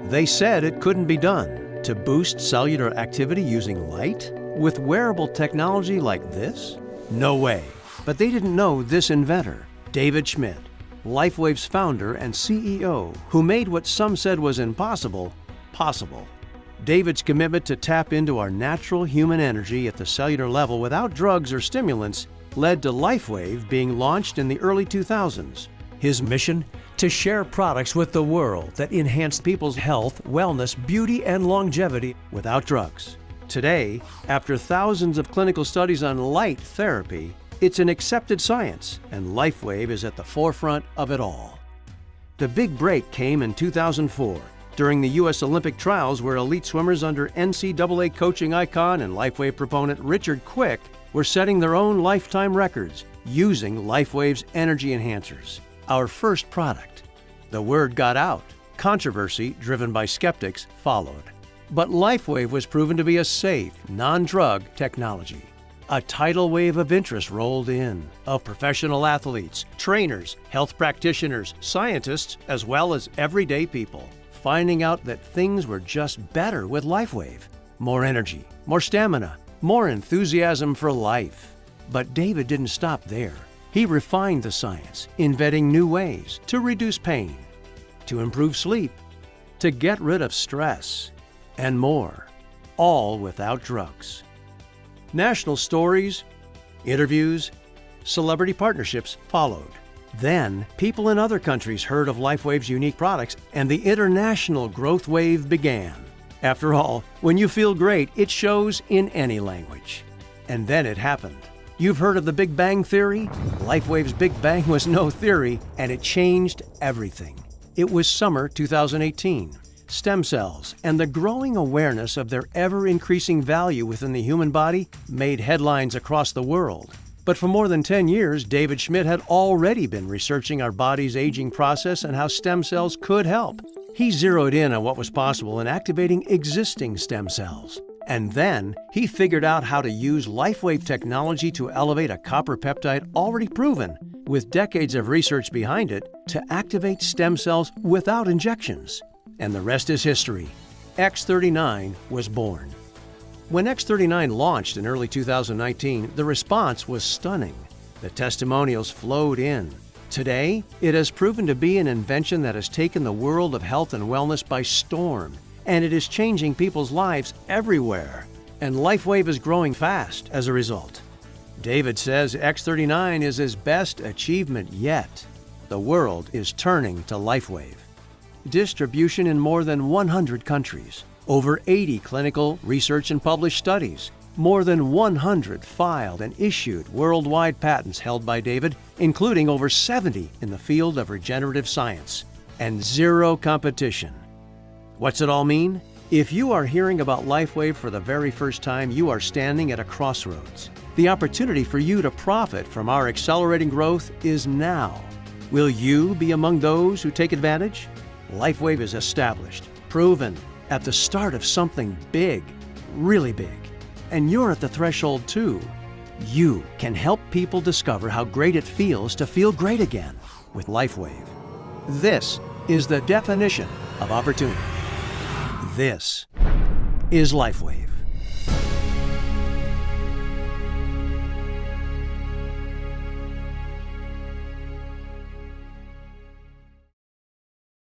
They said it couldn't be done. To boost cellular activity using light? With wearable technology like this? No way. But they didn't know this inventor, David Schmidt, Lifewave's founder and CEO, who made what some said was impossible, possible. David's commitment to tap into our natural human energy at the cellular level without drugs or stimulants led to Lifewave being launched in the early 2000s. His mission? To share products with the world that enhance people's health, wellness, beauty, and longevity without drugs. Today, after thousands of clinical studies on light therapy, it's an accepted science, and Lifewave is at the forefront of it all. The big break came in 2004, during the U.S. Olympic trials where elite swimmers under NCAA coaching icon and Lifewave proponent Richard Quick were setting their own lifetime records using Lifewave's energy enhancers, our first product. The word got out. Controversy, driven by skeptics, followed. But Lifewave was proven to be a safe, non-drug technology. A tidal wave of interest rolled in, of professional athletes, trainers, health practitioners, scientists, as well as everyday people, finding out that things were just better with Lifewave. More energy, more stamina, more enthusiasm for life. But David didn't stop there. He refined the science, inventing new ways to reduce pain, to improve sleep, to get rid of stress, and more, all without drugs. National stories, interviews, celebrity partnerships followed. Then, people in other countries heard of Lifewave's unique products, and the international growth wave began. After all, when you feel great, it shows in any language. And then it happened. You've heard of the Big Bang Theory? Lifewave's Big Bang was no theory, and it changed everything. It was summer 2018. Stem cells and the growing awareness of their ever-increasing value within the human body made headlines across the world. But for more than 10 years, David Schmidt had already been researching our body's aging process and how stem cells could help. He zeroed in on what was possible in activating existing stem cells. And then he figured out how to use Lifewave technology to elevate a copper peptide already proven, with decades of research behind it, to activate stem cells without injections. And the rest is history. X39 was born. When X39 launched in early 2019, the response was stunning. The testimonials flowed in. Today, it has proven to be an invention that has taken the world of health and wellness by storm, and it is changing people's lives everywhere. And Lifewave is growing fast as a result. David says X39 is his best achievement yet. The world is turning to Lifewave. Distribution in more than 100 countries, over 80 clinical, research and published studies, more than 100 filed and issued worldwide patents held by David, including over 70 in the field of regenerative science, and zero competition. What's it all mean? If you are hearing about Lifewave for the very first time, you are standing at a crossroads. The opportunity for you to profit from our accelerating growth is now. Will you be among those who take advantage? Lifewave is established, proven, at the start of something big, really big. And you're at the threshold too. You can help people discover how great it feels to feel great again with Lifewave. This is the definition of opportunity. This is Lifewave.